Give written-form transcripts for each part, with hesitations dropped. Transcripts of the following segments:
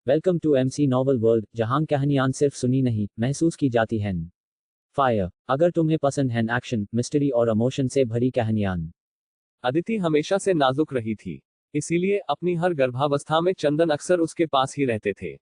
Welcome to MC novel world, जहां कहानियां सिर्फ सुनी नहीं महसूस की जाती हैं। फायर। अगर तुम्हें पसंद है एक्शन, मिस्ट्री और इमोशन से भरी कहानियां। अदिति हमेशा से नाजुक रही थी, इसीलिए अपनी हर गर्भावस्था में चंदन अक्सर उसके पास ही रहते थे।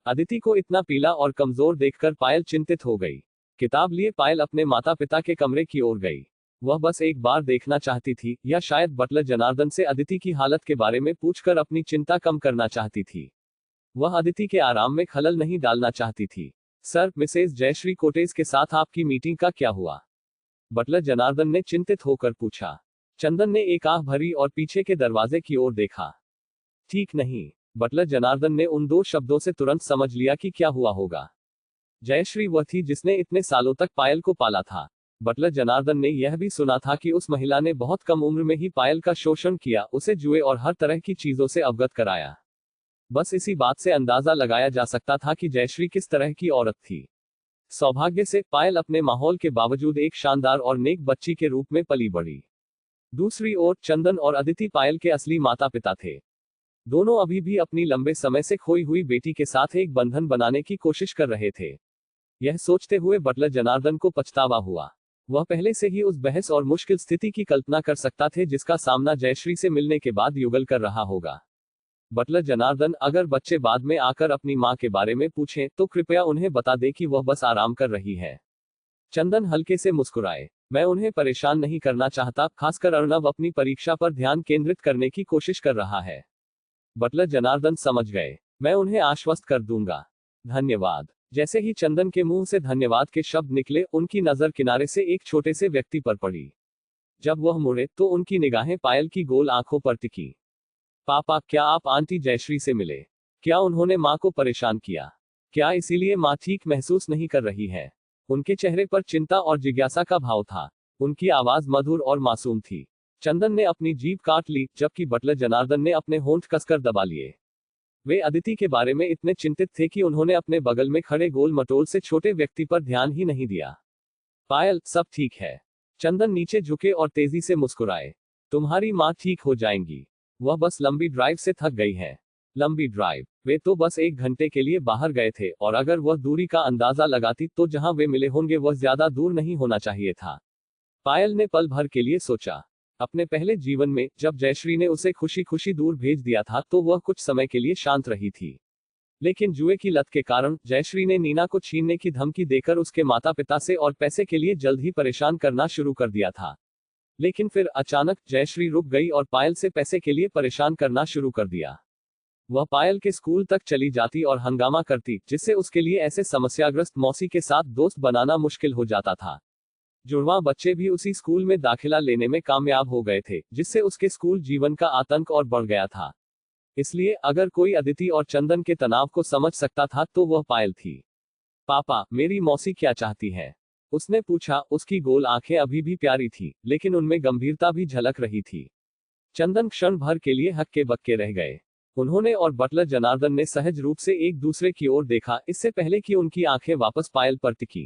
अदिति को इतना पीला और कमजोर देखकर पायल चिंतित हो गई। किताब लिए पायल अपने माता पिता के कमरे की ओर गई। वह बस एक बार देखना चाहती थी, या शायद बटलर जनार्दन से अदिति की हालत के बारे में पूछकर अपनी चिंता कम करना चाहती थी। वह अदिति के आराम में खलल नहीं डालना चाहती थी। सर, मिसेज जयश्री कोटेज के साथ आपकी मीटिंग का क्या हुआ? बटलर जनार्दन ने चिंतित होकर पूछा। चंदन ने एक आह भरी और पीछे के दरवाजे की ओर देखा। ठीक नहीं। बटलर जनार्दन ने उन दो शब्दों से तुरंत समझ लिया कि क्या हुआ होगा। जयश्री वह थी जिसने इतने सालों तक पायल को पाला था। बटलर जनार्दन ने यह भी सुना था कि उस महिला ने बहुत कम उम्र में ही पायल का शोषण किया, उसे जुए और हर तरह की चीजों से अवगत कराया। बस इसी बात से अंदाजा लगाया जा सकता था कि जयश्री किस तरह की औरत थी। सौभाग्य से पायल अपने माहौल के बावजूद एक शानदार और नेक बच्ची के रूप में पली बढ़ी। दूसरी ओर चंदन और अदिति पायल के असली माता पिता थे। दोनों अभी भी अपनी लंबे समय से खोई हुई बेटी के साथ एक बंधन बनाने की कोशिश कर रहे थे। यह सोचते हुए बटलर जनार्दन को पछतावा हुआ। वह पहले से ही उस बहस और मुश्किल स्थिति की कल्पना कर सकता थे जिसका सामना जयश्री से मिलने के बाद युगल कर रहा होगा। बटलर जनार्दन, अगर बच्चे बाद में आकर अपनी मां के बारे में पूछें तो कृपया उन्हें बता दें कि वह बस आराम कर रही है। चंदन हल्के से मुस्कुराए। मैं उन्हें परेशान नहीं करना चाहता, खासकर अर्णव अपनी परीक्षा पर ध्यान केंद्रित करने की कोशिश कर रहा है। बटलर जनार्दन समझ गए। मैं उन्हें आश्वस्त कर दूंगा। धन्यवाद। जैसे ही चंदन के मुंह से धन्यवाद के शब्द निकले, उनकी नजर किनारे से एक छोटे से व्यक्ति पर पड़ी। जब वह मुड़े तो उनकी निगाहें पायल की गोल आंखों पर टिकी। पापा, क्या आप आंटी जयश्री से मिले? क्या उन्होंने मां को परेशान किया? क्या इसीलिए मां ठीक महसूस नहीं कर रही है? उनके चेहरे पर चिंता और जिज्ञासा का भाव था। उनकी आवाज मधुर और मासूम थी। चंदन ने अपनी जीभ काट ली, जबकि बटलर जनार्दन ने अपने होंठ कसकर दबा लिए। वे अदिति के बारे में इतने चिंतित थे कि उन्होंने अपने बगल में खड़े गोल मटोल से छोटे व्यक्ति पर ध्यान ही नहीं दिया। पायल, सब ठीक है। चंदन नीचे झुके और तेजी से मुस्कुराए। तुम्हारी मां ठीक हो जाएंगी। वह बस लंबी ड्राइव से थक गई है। लंबी ड्राइव? वे तो बस 1 घंटे के लिए बाहर गए थे, और अगर वह दूरी का अंदाजा लगाती तो जहां वे मिले होंगे वह ज्यादा दूर नहीं होना चाहिए था। पायल ने पल भर के लिए सोचा। अपने पहले जीवन में जब जयश्री ने उसे खुशी खुशी दूर भेज दिया था तो वह कुछ समय के लिए शांत रही थी। लेकिन जुए की लत के कारण जयश्री ने नीना को छीनने की धमकी देकर उसके माता पिता से और पैसे के लिए जल्द ही परेशान करना शुरू कर दिया था। लेकिन फिर अचानक जयश्री रुक गई और पायल से पैसे के लिए परेशान करना शुरू कर दिया। वह पायल के स्कूल तक चली जाती और हंगामा करती, जिससे उसके लिए ऐसे समस्याग्रस्त मौसी के साथ दोस्त बनाना मुश्किल हो जाता था। जुड़वां बच्चे भी उसी स्कूल में दाखिला लेने में कामयाब हो गए थे, जिससे उसके स्कूल जीवन का आतंक और बढ़ गया था। इसलिए अगर कोई अदिति और चंदन के तनाव को समझ सकता था तो वह पायल थी। पापा, मेरी मौसी क्या चाहती है? उसने पूछा। उसकी गोल आंखें अभी भी प्यारी थी, लेकिन उनमें गंभीरता भी झलक रही थी। चंदन क्षण भर के लिए हक्के बक्के रह गए। उन्होंने और बटलर जनार्दन ने सहज रूप से एक दूसरे की ओर देखा, इससे पहले कि उनकी आंखें वापस पायल पर टिकी।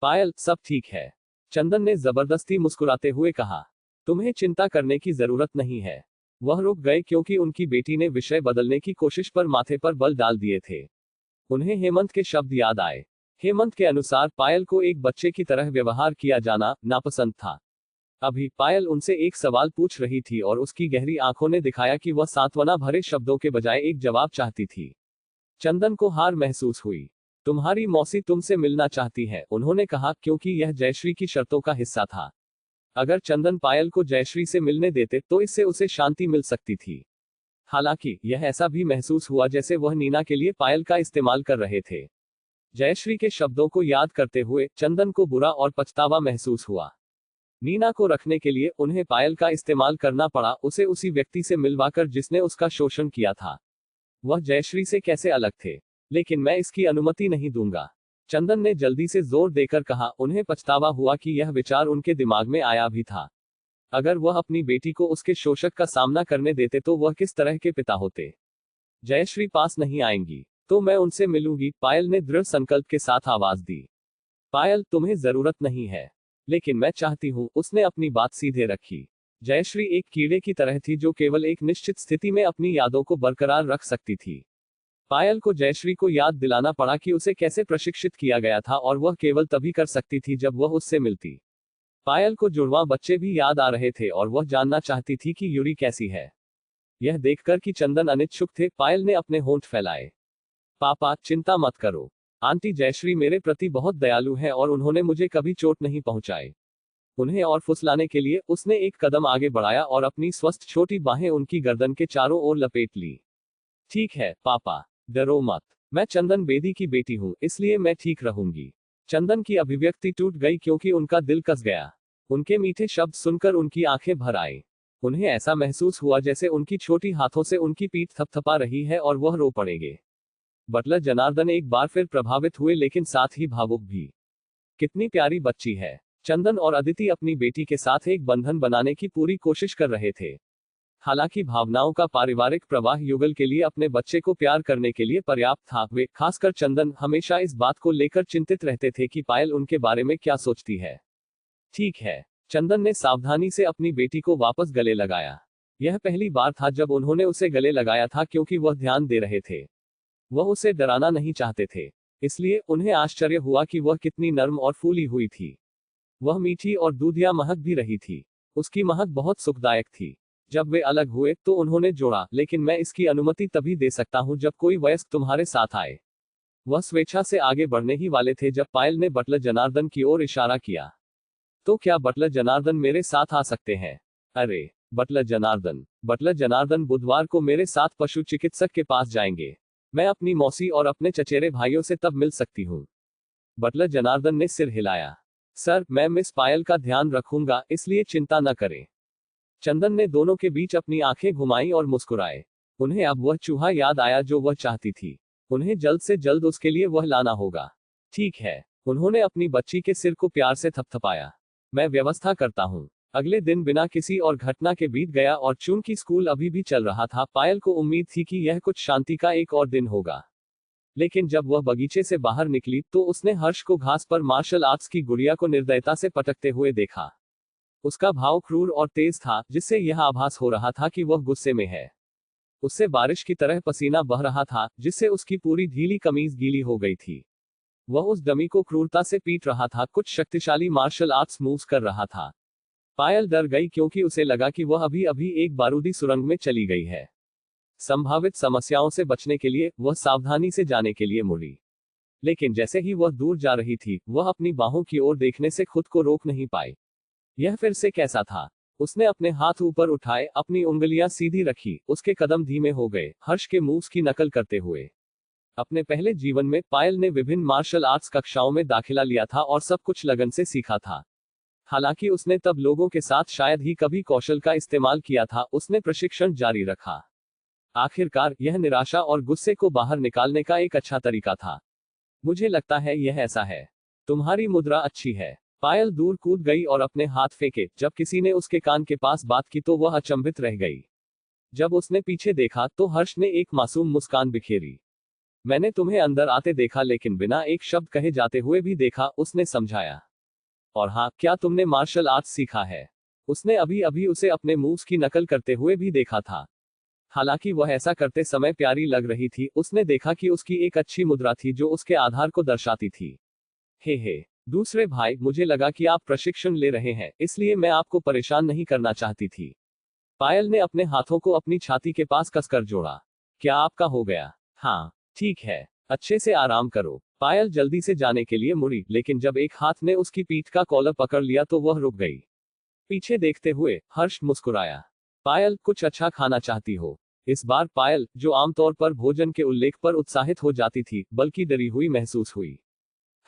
पायल, सब ठीक है। चंदन ने जबरदस्ती मुस्कुराते हुए कहा। तुम्हें चिंता करने की जरूरत नहीं है। वह रुक गए क्योंकि उनकी बेटी ने विषय बदलने की कोशिश पर माथे पर बल डाल दिए थे। उन्हें हेमंत के शब्द याद आए। हेमंत के अनुसार पायल को एक बच्चे की तरह व्यवहार किया जाना नापसंद था। अभी पायल उनसे एक सवाल पूछ रही थी और उसकी गहरी आंखों ने दिखाया कि वह सांत्वना भरे शब्दों के बजाय एक जवाब चाहती थी। चंदन को हार महसूस हुई। तुम्हारी मौसी तुमसे मिलना चाहती है, उन्होंने कहा, क्योंकि यह जयश्री की शर्तों का हिस्सा था। अगर चंदन पायल को जयश्री से मिलने देते तो इससे उसे शांति मिल सकती थी। हालांकि यह ऐसा भी महसूस हुआ जैसे वह नीना के लिए पायल का इस्तेमाल कर रहे थे। जयश्री के शब्दों को याद करते हुए चंदन को बुरा और पछतावा महसूस हुआ। नीना को रखने के लिए उन्हें पायल का इस्तेमाल करना पड़ा, उसे उसी व्यक्ति से मिलवाकर जिसने उसका शोषण किया था। वह जयश्री से कैसे अलग थे? लेकिन मैं इसकी अनुमति नहीं दूंगा, चंदन ने जल्दी से जोर देकर कहा। उन्हें पछतावा हुआ कि यह विचार उनके दिमाग में आया भी था। अगर वह अपनी बेटी को उसके शोषक का सामना करने देते तो वह किस तरह के पिता होते? जयश्री पास नहीं आएंगी तो मैं उनसे मिलूंगी, पायल ने दृढ़ संकल्प के साथ आवाज दी। पायल, तुम्हें जरूरत नहीं है, लेकिन मैं चाहती हूं, उसने अपनी बात सीधे रखी। जयश्री एक कीड़े की तरह थी जो केवल एक निश्चित स्थिति में अपनी यादों को बरकरार रख सकती थी। पायल को जयश्री को याद दिलाना पड़ा कि उसे कैसे प्रशिक्षित किया गया था और वह केवल तभी कर सकती थी जब वह उससे मिलती। पायल को जुड़वां बच्चे भी याद आ रहे थे और वह जानना चाहती थी कि यूरी कैसी है। यह देखकर कि चंदन अनिच्छुक थे, पायल ने अपने होंठ फैलाए। पापा, चिंता मत करो। आंटी जयश्री मेरे प्रति बहुत दयालु है और उन्होंने मुझे कभी चोट नहीं पहुंचाई। उन्हें और फुसलाने के लिए उसने एक कदम आगे बढ़ाया और अपनी स्वस्थ छोटी बाहें उनकी गर्दन के चारों ओर लपेट ली। ठीक है पापा, डरो मत। मैं चंदन बेदी की बेटी हूं, इसलिए मैं ठीक रहूंगी। चंदन की अभिव्यक्ति टूट गई क्योंकि उनका दिल कस गया। उनके मीठे शब्द सुनकर उनकी आंखें भर आई। उन्हें ऐसा महसूस हुआ जैसे उनकी छोटी हाथों से उनकी पीठ थपथपा रही है और वह रो पड़ेंगे। बटलर जनार्दन एक बार फिर प्रभावित हुए, लेकिन साथ ही भावुक भी। कितनी प्यारी बच्ची है। चंदन और अदिति अपनी बेटी के साथ एक बंधन बनाने की पूरी कोशिश कर रहे थे। हालांकि भावनाओं का पारिवारिक प्रवाह युगल के लिए अपने बच्चे को प्यार करने के लिए पर्याप्त था, वे, खासकर चंदन, हमेशा इस बात को लेकर चिंतित रहते थे कि पायल उनके बारे में क्या सोचती है। ठीक है, चंदन ने सावधानी से अपनी बेटी को वापस गले लगाया। यह पहली बार था जब उन्होंने उसे गले लगाया था क्योंकि वह ध्यान दे रहे थे। वह उसे डराना नहीं चाहते थे, इसलिए उन्हें आश्चर्य हुआ कि वह कितनी नर्म और फूली हुई थी। वह मीठी और दूधिया महक भी रही थी। उसकी महक बहुत सुखदायक थी। जब वे अलग हुए तो उन्होंने जोड़ा, लेकिन मैं इसकी अनुमति तभी दे सकता हूं जब कोई वयस्क तुम्हारे साथ आए। वह स्वेच्छा से आगे बढ़ने ही वाले थे जब पायल ने बटलर जनार्दन की ओर इशारा किया। तो क्या बटलर जनार्दन मेरे साथ आ सकते हैं? अरे बटलर जनार्दन बुधवार को मेरे साथ पशु चिकित्सक के पास जाएंगे। मैं अपनी मौसी और अपने चचेरे भाइयों से तब मिल सकती हूँ। बटलर जनार्दन ने सिर हिलाया। सर, मैं मिस पायल का ध्यान रखूंगा, इसलिए चिंता न करें। चंदन ने दोनों के बीच अपनी आंखें घुमाई और मुस्कुराए। उन्हें अब वह चूहा याद आया जो वह चाहती थी। उन्हें जल्द से जल्द उसके लिए वह लाना होगा। ठीक है। उन्होंने अपनी बच्ची के सिर को प्यार से थपथपाया। मैं व्यवस्था करता हूँ। अगले दिन बिना किसी और घटना के बीत गया और चूंकि स्कूल अभी भी चल रहा था, पायल को उम्मीद थी कि यह कुछ शांति का एक और दिन होगा। लेकिन जब वह बगीचे से बाहर निकली तो उसने हर्ष को घास पर मार्शल आर्ट्स की गुड़िया को निर्दयता से पटकते हुए देखा। उसका भाव क्रूर और तेज था, जिससे यह आभास हो रहा था कि वह गुस्से में है। उससे बारिश की तरह पसीना बह रहा था, जिससे उसकी पूरी ढीली कमीज गीली हो गई थी। वह उस डमी को क्रूरता से पीट रहा था, कुछ शक्तिशाली मार्शल आर्ट्स मूव्स कर रहा था। पायल डर गई क्योंकि उसे लगा कि वह अभी अभी एक बारूदी सुरंग में चली गई है। संभावित समस्याओं से बचने के लिए वह सावधानी से जाने के लिए मुड़ी। लेकिन जैसे ही वह दूर जा रही थी, वह अपनी बाहों की ओर देखने से खुद को रोक नहीं पाई। यह फिर से कैसा था? उसने अपने हाथ ऊपर उठाए, अपनी उंगलियां सीधी रखी, उसके कदम धीमे हो गए, हर्ष के मूव्स की नकल करते हुए। अपने पहले जीवन में पायल ने विभिन्न मार्शल आर्ट्स कक्षाओं में दाखिला लिया था और सब कुछ लगन से सीखा था। हालांकि उसने तब लोगों के साथ शायद ही कभी कौशल का इस्तेमाल किया था, उसने प्रशिक्षण जारी रखा। आखिरकार यह निराशा और गुस्से को बाहर निकालने का एक अच्छा तरीका था। मुझे लगता है यह ऐसा है। तुम्हारी मुद्रा अच्छी है। पायल दूर कूद गई और अपने हाथ फेंके। जब किसी ने उसके कान के पास बात की तो वह अचंभित रह गई। जब उसने पीछे देखा तो हर्ष ने एक मासूम मुस्कान बिखेरी। मैंने तुम्हें अंदर आते देखा, लेकिन बिना एक शब्द कहे जाते हुए भी देखा, उसने समझाया। और हाँ, क्या तुमने मार्शल आर्ट्स सीखा है? उसने अभी अभी उसे अपने मूव्स की नकल करते हुए भी देखा था। हालांकि वह ऐसा करते समय प्यारी लग रही थी, उसने देखा कि उसकी एक अच्छी मुद्रा थी जो उसके आधार को दर्शाती थी। हे, दूसरे भाई, मुझे लगा कि आप प्रशिक्षण ले रहे हैं, इसलिए मैं आपको परेशान नहीं करना चाहती थी। पायल ने अपने हाथों को अपनी छाती के पास कसकर जोड़ा। क्या आपका हो गया? हाँ, ठीक है, अच्छे से आराम करो। पायल जल्दी से जाने के लिए मुड़ी, लेकिन जब एक हाथ ने उसकी पीठ का कॉलर पकड़ लिया तो वह रुक गई। पीछे देखते हुए हर्ष मुस्कुराया। पायल, कुछ अच्छा खाना चाहती हो? इस बार पायल, जो आमतौर पर भोजन के उल्लेख पर उत्साहित हो जाती थी, बल्कि डरी हुई महसूस हुई।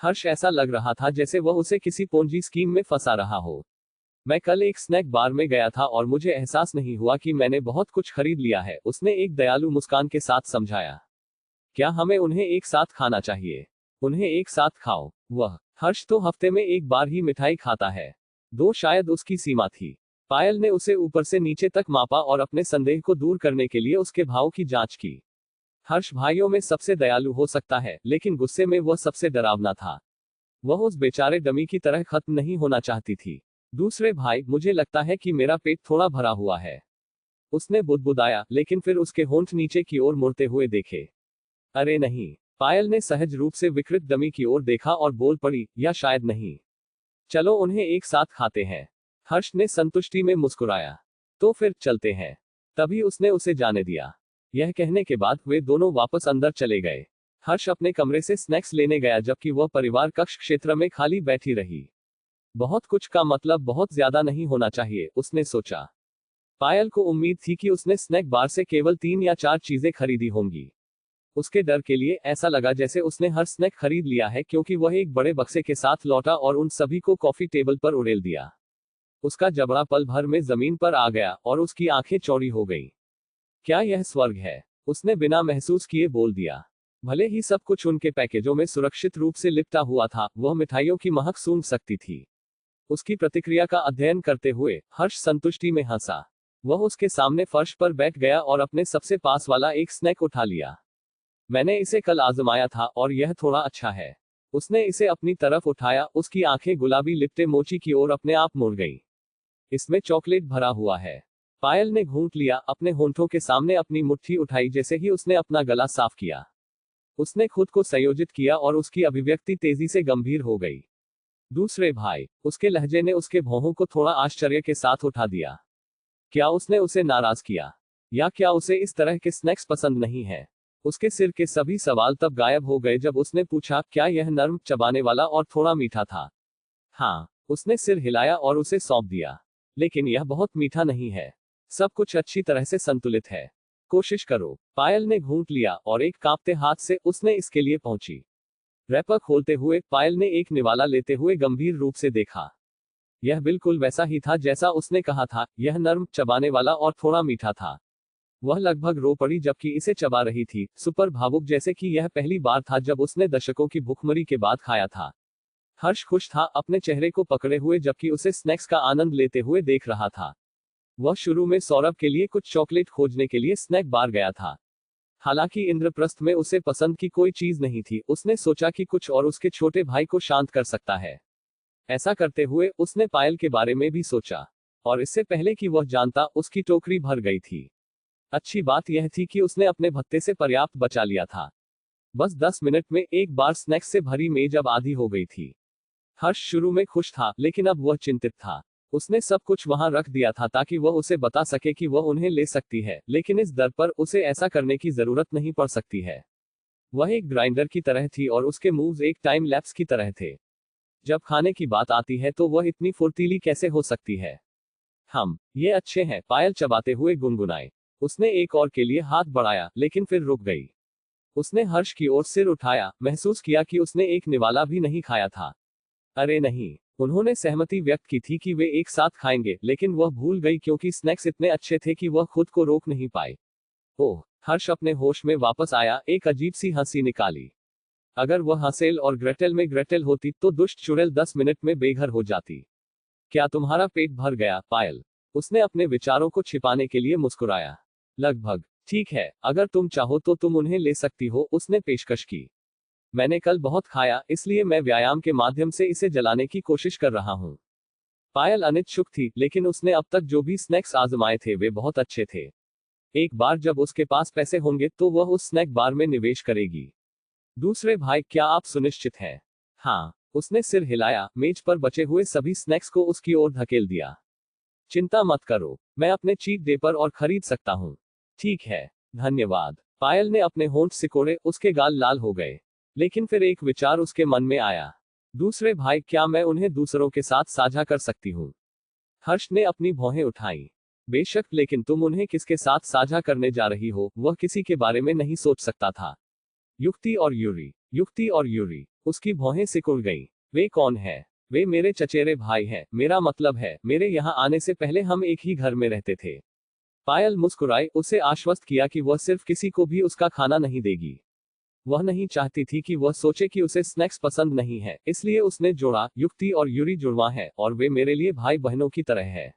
हर्ष ऐसा लग रहा था जैसे वह उसे किसी पोंजी स्कीम में फंसा रहा हो। मैं कल एक स्नैक बार में गया था और मुझे एहसास नहीं हुआ कि मैंने बहुत कुछ खरीद लिया है, उसने एक दयालु मुस्कान के साथ समझाया। क्या हमें उन्हें एक साथ खाना चाहिए? उन्हें एक साथ खाओ। वह, हर्ष तो हफ्ते में एक बार ही मिठाई खाता है। 2 शायद उसकी सीमा थी। पायल ने उसे ऊपर से नीचे तक मापा और अपने संदेह को दूर करने के लिए उसके भाव की जांच की। हर्ष भाइयों में सबसे दयालु हो सकता है, लेकिन गुस्से में वह सबसे डरावना था। वह उस बेचारे डमी की तरह खत्म नहीं होना चाहती थी। दूसरे भाई, मुझे लगता है कि मेरा पेट थोड़ा भरा हुआ है। उसने बुदबुदाया, लेकिन फिर उसके होंठ नीचे की ओर मुड़ते हुए देखे। अरे नहीं। पायल ने सहज रूप से विकृत डमी की ओर देखा और बोल पड़ी, या शायद नहीं। चलो उन्हें एक साथ खाते हैं। हर्ष ने संतुष्टि में मुस्कुराया। तो फिर चलते हैं। तभी उसने उसे जाने दिया। यह कहने के बाद वे दोनों वापस अंदर चले गए। हर्ष अपने कमरे से स्नैक्स लेने गया जबकि वह परिवार कक्ष क्षेत्र में खाली बैठी रही। बहुत कुछ का मतलब बहुत ज्यादा नहीं होना चाहिए, उसने सोचा। पायल को उम्मीद थी कि उसने स्नैक बार से केवल 3 या 4 चीजें खरीदी होंगी। उसके डर के लिए ऐसा लगा जैसे उसने हर स्नैक खरीद लिया है, क्योंकि वह एक बड़े बक्से के साथ लौटा और उन सभी को कॉफी टेबल पर उड़ेल दिया। उसका जबड़ा पल भर में जमीन पर आ गया और उसकी आंखें चौड़ी हो गईं। क्या यह स्वर्ग है? उसने बिना महसूस किए बोल दिया। भले ही सब कुछ उनके पैकेजों में सुरक्षित रूप से लिपटा हुआ था, वह मिठाइयों की महक सूंघ सकती थी। उसकी प्रतिक्रिया का अध्ययन करते हुए हर्ष संतुष्टि में हंसा। वह उसके सामने फर्श पर बैठ गया और अपने सबसे पास वाला एक स्नैक उठा लिया। मैंने इसे कल आजमाया था और यह थोड़ा अच्छा है। उसने इसे अपनी तरफ उठाया, उसकी आंखें गुलाबी लिपटे मोची की ओर अपने आप मुड़ गईं। इसमें चॉकलेट भरा हुआ है। पायल ने घूंट लिया, अपने होंठों के सामने अपनी मुट्ठी उठाई जैसे ही उसने अपना गला साफ किया। उसने खुद को संयोजित किया और उसकी अभिव्यक्ति तेजी से गंभीर हो गई। दूसरे भाई, उसके लहजे ने उसके भौहों को थोड़ा आश्चर्य के साथ उठा दिया। क्या उसने उसे नाराज किया? या क्या उसे इस तरह के स्नैक्स पसंद नहीं है? उसके सिर के सभी सवाल तब गायब हो गए जब उसने पूछा, क्या यह नर्म, चबाने वाला और थोड़ा मीठा था? हाँ। उसने सिर हिलाया और उसे सौंप दिया। लेकिन यह बहुत मीठा नहीं है। सब कुछ अच्छी तरह से संतुलित है। कोशिश करो। पायल ने घूंट लिया और एक कांपते हाथ से उसने इसके लिए पहुंची। रैपर खोलते हुए पायल ने एक निवाला लेते हुए गंभीर रूप से देखा। यह बिल्कुल वैसा ही था जैसा उसने कहा था, यह नर्म, चबाने वाला और थोड़ा मीठा था। वह लगभग रो पड़ी जबकि इसे चबा रही थी, सुपर भावुक जैसे कि यह पहली बार था जब उसने दशकों की भूखमरी के बाद खाया था। हर्ष खुश था, अपने चेहरे को पकड़े हुए जबकि उसे स्नैक्स का आनंद लेते हुए देख रहा था। वह शुरू में सौरभ के लिए कुछ चॉकलेट खोजने के लिए स्नैक बार गया था। हालांकि इंद्रप्रस्थ में उसे पसंद की कोई चीज नहीं थी, उसने सोचा कि कुछ और उसके छोटे भाई को शांत कर सकता है। ऐसा करते हुए उसने पायल के बारे में भी सोचा। और इससे पहले कि वह जानता, उसकी टोकरी भर गई थी। अच्छी बात यह थी कि उसने अपने भत्ते से पर्याप्त बचा लिया था। बस 10 मिनट में एक बार स्नैक्स से भरी मेज अब आधी हो गई थी। हर्ष शुरू में खुश था, लेकिन अब वह चिंतित था। उसने सब कुछ वहां रख दिया था ताकि वह उसे बता सके कि वह उन्हें ले सकती है, लेकिन इस दर पर उसे ऐसा करने की जरूरत नहीं पड़ सकती है। वह एक ग्राइंडर की तरह थी और उसके मूव्स एक टाइम लैप्स की तरह थे। जब खाने की बात आती है तो वह इतनी फुर्तीली कैसे हो सकती है? ये अच्छे हैं, पायल चबाते हुए गुनगुनाए। उसने एक और के लिए हाथ बढ़ाया, लेकिन फिर रुक गई। उसने हर्ष की ओर सिर उठाया, महसूस किया कि उसने एक निवाला भी नहीं खाया था। अरे नहीं। उन्होंने सहमति व्यक्त की थी कि वे एक साथ खाएंगे, लेकिन वह भूल गई क्योंकि स्नैक्स इतने अच्छे थे कि वह खुद को रोक नहीं पाए। ओह। हर्ष अपने होश में वापस आया, एक अजीब सी हंसी निकाली। अगर वह हंसेल और ग्रेटेल में ग्रेटेल होती तो दुष्ट चुड़ैल 10 मिनट में बेघर हो जाती। क्या तुम्हारा पेट भर गया, पायल? उसने अपने विचारों को छिपाने के लिए मुस्कुराया। लगभग। ठीक है, अगर तुम चाहो तो तुम उन्हें ले सकती हो, उसने पेशकश की। मैंने कल बहुत खाया, इसलिए मैं व्यायाम के माध्यम से इसे जलाने की कोशिश कर रहा हूँ। पायल अनिच्छुक थी, लेकिन उसने अब तक जो भी स्नैक्स आजमाए थे वे बहुत अच्छे थे। एक बार जब उसके पास पैसे होंगे तो वह उस स्नैक बार में निवेश करेगी। दूसरे भाई, क्या आप सुनिश्चित हैं? हाँ। उसने सिर हिलाया, मेज पर बचे हुए सभी स्नैक्स को उसकी ओर धकेल दिया। चिंता मत करो, मैं अपने चीट डे पर और खरीद सकता हूँ। ठीक है। धन्यवाद। पायल ने अपने होंठ सिकोड़े, उसके गाल लाल हो गए। लेकिन फिर एक विचार उसके मन में आया। दूसरे भाई, क्या मैं उन्हें दूसरों के साथ साझा कर सकती हूँ? हर्ष ने अपनी भौहें उठाई। बेशक, लेकिन तुम उन्हें किसके साथ साझा करने जा रही हो, वह किसी के बारे में नहीं सोच सकता था। युक्ति और यूरी। युक्ति और यूरी। उसकी भौहें सिकुड़ गईं। वे कौन है? वे मेरे चचेरे भाई हैं, मेरा मतलब है, मेरे यहाँ आने से पहले हम एक ही घर में रहते थे। पायल मुस्कुराई, उसे आश्वस्त किया कि वह सिर्फ किसी को भी उसका खाना नहीं देगी। वह नहीं चाहती थी कि वह सोचे कि उसे स्नैक्स पसंद नहीं है, इसलिए उसने जोड़ा, युक्ति और यूरी जुड़वा है और वे मेरे लिए भाई बहनों की तरह है।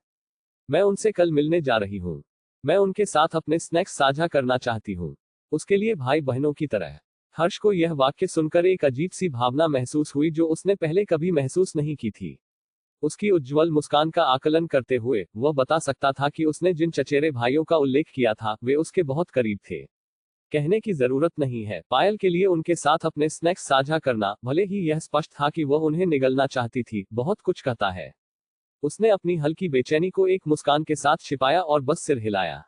मैं उनसे कल मिलने जा रही हूँ। मैं उनके साथ अपने स्नैक्स साझा करना चाहती हूँ। उसके लिए भाई बहनों की तरह। हर्ष को यह वाक्य सुनकर एक अजीब सी भावना महसूस हुई जो उसने पहले कभी महसूस नहीं की थी। उसकी उज्ज्वल मुस्कान का आकलन करते हुए वह बता सकता था कि उसने जिन चचेरे भाइयों का उल्लेख किया था वे उसके बहुत करीब थे। कहने की जरूरत नहीं है। पायल के लिए उनके साथ अपने स्नैक्स साझा करना, भले ही यह स्पष्ट था कि वह उन्हें निगलना चाहती थी, बहुत कुछ कहता है। उसने अपनी हल्की बेचैनी को एक मुस्कान के साथ छिपाया और बस सिर हिलाया।